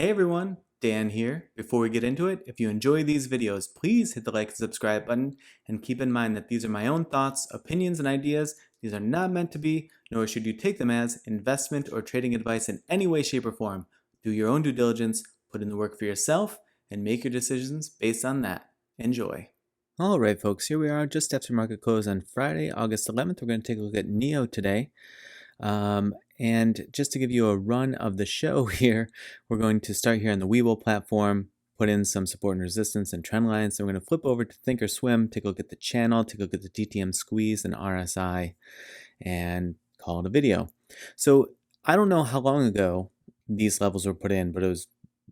Hey everyone, Dan here. Before we get into it, if you enjoy these videos, please hit the like and subscribe button and keep in mind that these are my own thoughts, opinions, and ideas. These are not meant to be, nor should you take them as investment or trading advice in any way, shape, or form. Do your own due diligence, put in the work for yourself, and make your decisions based on that. Enjoy. All right, folks, here we are just after market close on Friday, August 11th. We're going to take a look at NIO today. And just to give you a run of the show here, we're going to start here on the Webull platform, put in some support and resistance and trend lines. So we're going to flip over to Thinkorswim, take a look at the channel, take a look at the TTM squeeze and RSI, and call it a video. So I don't know how long ago these levels were put in, but it was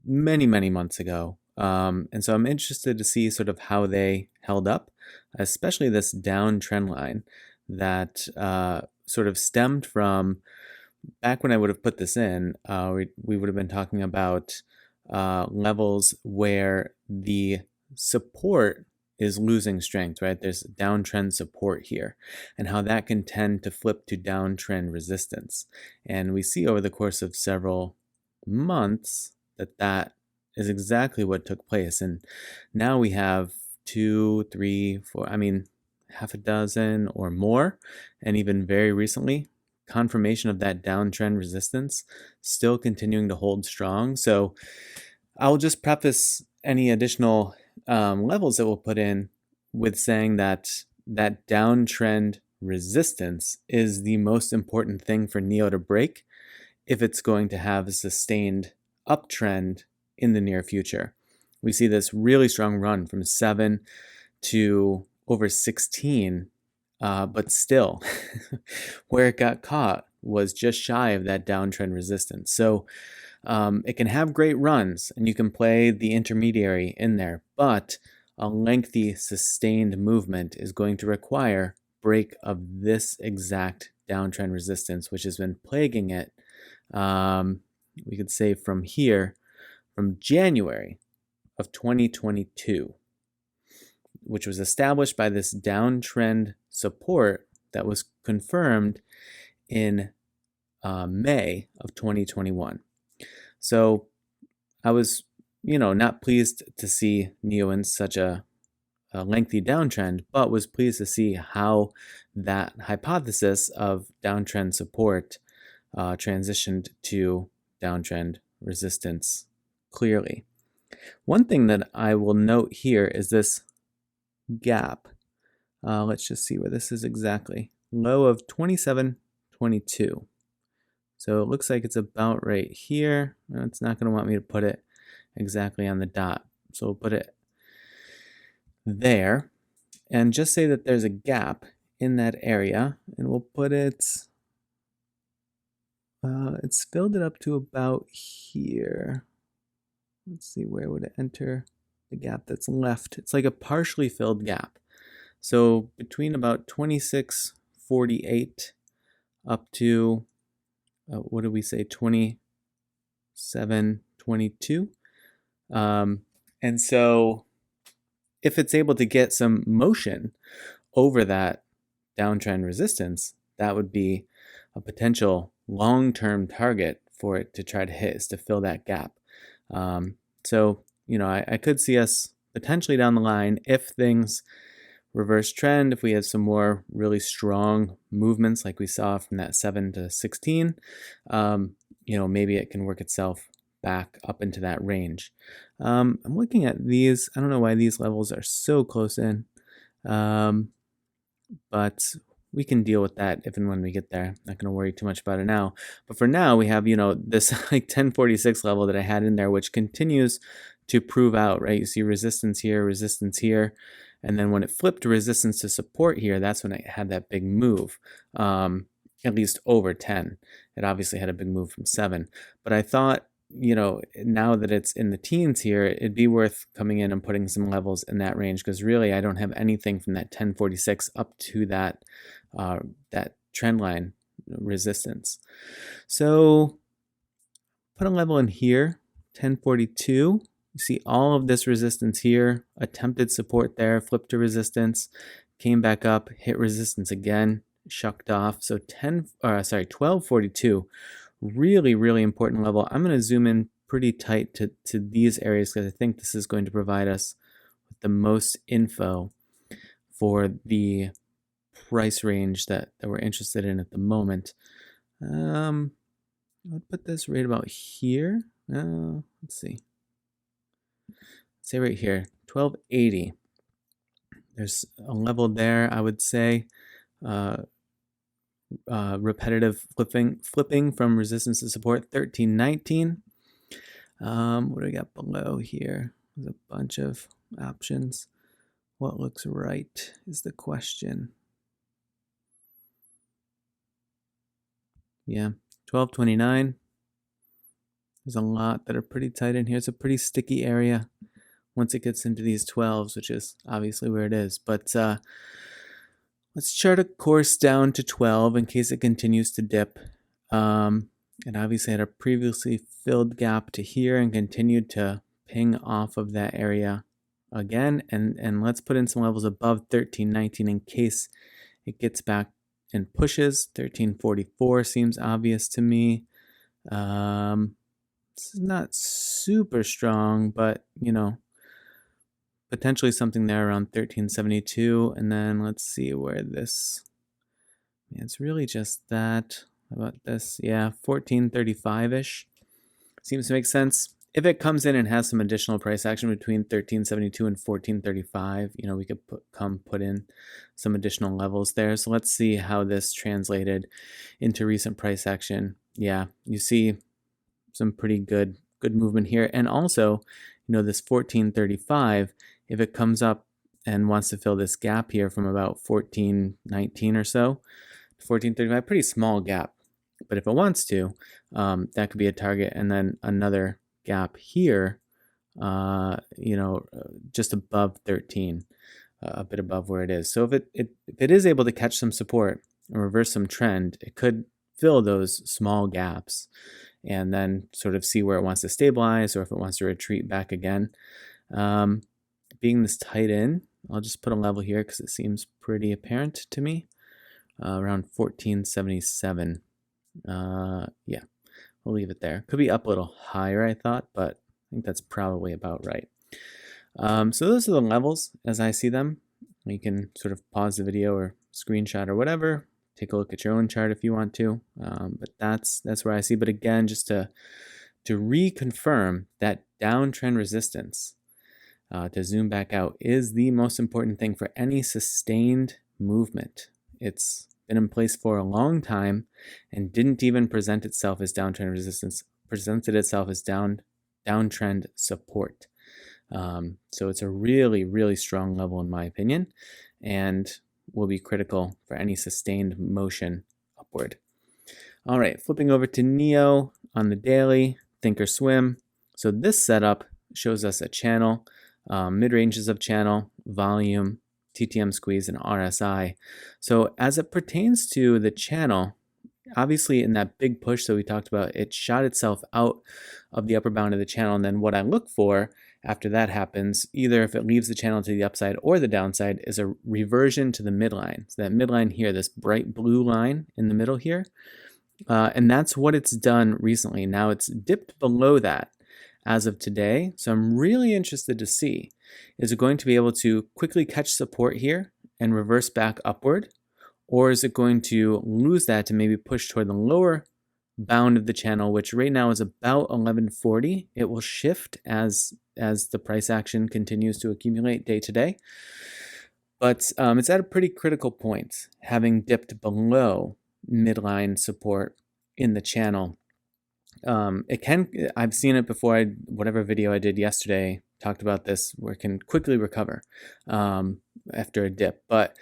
many, many months ago. And so I'm interested to see sort of how they held up, especially this downtrend line that sort of stemmed from back when I would have put this in. We would have been talking about levels where the support is losing strength, right? There's downtrend support here, and how that can tend to flip to downtrend resistance. And we see over the course of several months that is exactly what took place. And now we have 2, 3, 4, half a dozen or more, and even very recently, confirmation of that downtrend resistance still continuing to hold strong. So I'll just preface any additional levels that we'll put in with saying that that downtrend resistance is the most important thing for NIO to break if it's going to have a sustained uptrend in the near future. We see this really strong run from 7 to over 16, but still, where it got caught was just shy of that downtrend resistance. So it can have great runs, and you can play the intermediary in there, but a lengthy, sustained movement is going to require break of this exact downtrend resistance, which has been plaguing it, we could say from here, from January of 2022. Which was established by this downtrend support that was confirmed in May of 2021. So I was, not pleased to see NIO in such a lengthy downtrend, but was pleased to see how that hypothesis of downtrend support transitioned to downtrend resistance clearly. One thing that I will note here is this gap. Let's just see where this is exactly. Low of 27.22. So it looks like it's about right here. It's not going to want me to put it exactly on the dot. So we'll put it there and just say that there's a gap in that area, and we'll put it, it's filled it up to about here. Let's see, where would it enter the gap that's left? It's like a partially filled gap. So between about 26.48 up to, what did we say, 27.22? And so if it's able to get some motion over that downtrend resistance, that would be a potential long-term target for it to try to hit, is to fill that gap. So, I could see us potentially down the line, if things reverse trend, if we have some more really strong movements like we saw from that 7 to 16, maybe it can work itself back up into that range. I'm looking at these. I don't know why these levels are so close in, but we can deal with that if and when we get there. Not going to worry too much about it now. But for now, we have, this like 1046 level that I had in there, which continues to prove out, right? You see resistance here, and then when it flipped to resistance to support here, that's when it had that big move, at least over 10. It obviously had a big move from 7. But I thought, now that it's in the teens here, it'd be worth coming in and putting some levels in that range, because really I don't have anything from that 1046 up to that that trend line resistance. So put a level in here, 1042. You see all of this resistance here, attempted support there, flipped to resistance, came back up, hit resistance again, shucked off. So 1242, really, really important level. I'm going to zoom in pretty tight to these areas because I think this is going to provide us with the most info for the price range that we're interested in at the moment. I would put this right about here. Let's see. Say right here, 1280. There's a level there, I would say. Repetitive flipping from resistance to support, 1319. What do we got below here? There's a bunch of options. What looks right is the question. Yeah, 1229. There's a lot that are pretty tight in here. It's a pretty sticky area once it gets into these 12s, which is obviously where it is. But let's chart a course down to 12 in case it continues to dip. And obviously had a previously filled gap to here and continued to ping off of that area again. And let's put in some levels above 1319 in case it gets back and pushes. 1344 seems obvious to me. This is not super strong, but you know, potentially something there around 1372. And then let's see where this, it's really just that. How about this? Yeah, 1435-ish. Seems to make sense. If it comes in and has some additional price action between 1372 and 1435, you know, we could put in some additional levels there. So let's see how this translated into recent price action. Yeah, you see some pretty good movement here. And also, you know, this 1435, if it comes up and wants to fill this gap here from about 1419 or so, 1435, pretty small gap. But if it wants to, that could be a target. And then another gap here, you know, just above 13, a bit above where it is. So if it is able to catch some support and reverse some trend, it could fill those small gaps and then sort of see where it wants to stabilize or if it wants to retreat back again. Being this tight in, I'll just put a level here because it seems pretty apparent to me, around 1477. Yeah, we'll leave it there. Could be up a little higher, I thought, but I think that's probably about right. So those are the levels as I see them. You can sort of pause the video or screenshot or whatever. Take a look at your own chart if you want to. But that's where I see. But again, just to reconfirm that downtrend resistance, to zoom back out, is the most important thing for any sustained movement. It's been in place for a long time and didn't even present itself as downtrend resistance, presented itself as downtrend support. So it's a really, really strong level in my opinion, and will be critical for any sustained motion upward. All right, flipping over to NIO on the daily, Thinkorswim. So this setup shows us a channel, mid-ranges of channel, volume, TTM squeeze, and RSI. So as it pertains to the channel, obviously in that big push that we talked about, it shot itself out of the upper bound of the channel. And then what I look for after that happens, either if it leaves the channel to the upside or the downside, is a reversion to the midline. So that midline here, this bright blue line in the middle here, and that's what it's done recently. Now it's dipped below that as of today. So I'm really interested to see, is it going to be able to quickly catch support here and reverse back upward? Or is it going to lose that to maybe push toward the lower bound of the channel, which right now is about 1140. It will shift as the price action continues to accumulate day to day. But it's at a pretty critical point, having dipped below midline support in the channel. I've seen it before. Whatever video I did yesterday talked about this, where it can quickly recover after a dip. But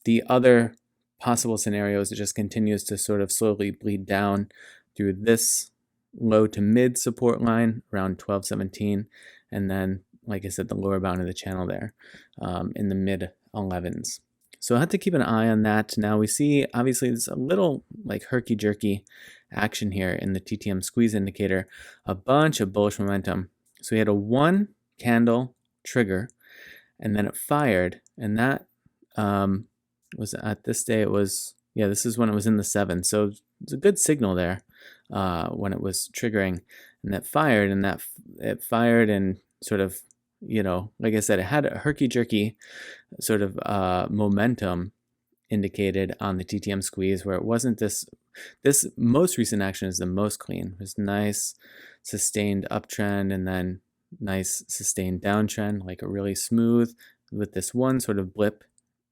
the other possible scenarios, it just continues to sort of slowly bleed down through this low to mid support line around 1217, and then, like I said, the lower bound of the channel there in the mid 11s. So I have to keep an eye on that. Now we see, obviously, there's a little like herky-jerky action here in the TTM squeeze indicator, a bunch of bullish momentum. So we had a one candle trigger, and then it fired, and that was at this day, it was, this is when it was in the 7. So it's a good signal there when it was triggering. and it fired, and it fired and sort of, like I said, it had a herky-jerky sort of momentum indicated on the TTM squeeze, where it wasn't this most recent action is the most clean. It was nice sustained uptrend and then nice sustained downtrend, like a really smooth with this one sort of blip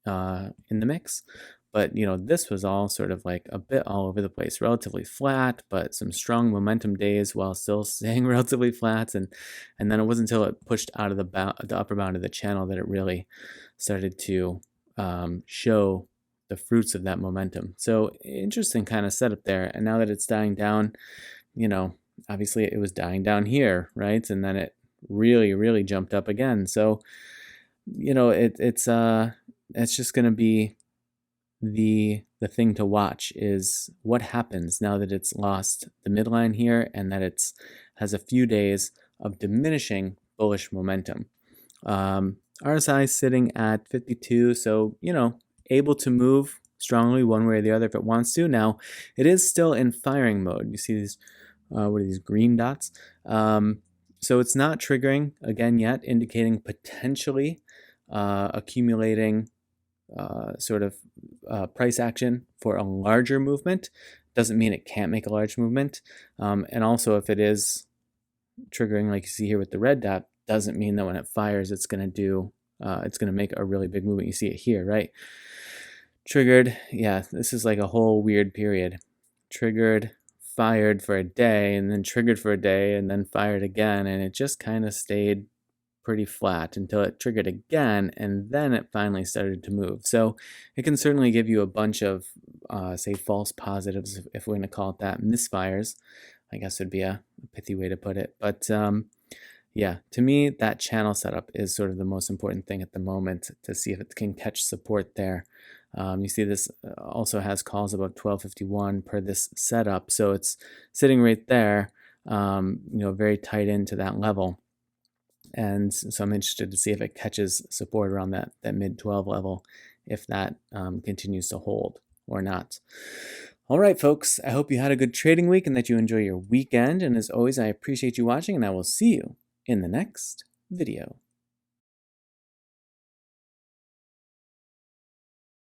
in the mix. But this was all sort of like a bit all over the place, relatively flat, but some strong momentum days while still staying relatively flat. And then it wasn't until it pushed out of the upper bound of the channel that it really started to show the fruits of that momentum. So interesting kind of setup there. And now that it's dying down, obviously it was dying down here, right? And then it really jumped up again. So it's just going to be the thing to watch is what happens now that it's lost the midline here and that it's has a few days of diminishing bullish momentum. RSI sitting at 52, so able to move strongly one way or the other if it wants to. Now it is still in firing mode. You see these what are these green dots? So it's not triggering again yet, indicating potentially accumulating sort of price action for a larger movement. Doesn't mean it can't make a large movement. And also if it is triggering, like you see here with the red dot, doesn't mean that when it fires it's going to make a really big movement. You see it here, right? Triggered, yeah, this is like a whole weird period. Triggered, fired for a day, and then triggered for a day, and then fired again, and it just kind of stayed pretty flat until it triggered again, and then it finally started to move. So it can certainly give you a bunch of, say, false positives, if we're going to call it that, misfires, I guess would be a pithy way to put it. But yeah, to me, that channel setup is sort of the most important thing at the moment to see if it can catch support there. You see this also has calls above 1251 per this setup, so it's sitting right there, very tight into that level. And so I'm interested to see if it catches support around that mid 12 level, if that continues to hold or not. All right, folks, I hope you had a good trading week and that you enjoy your weekend. And as always, I appreciate you watching, and I will see you in the next video.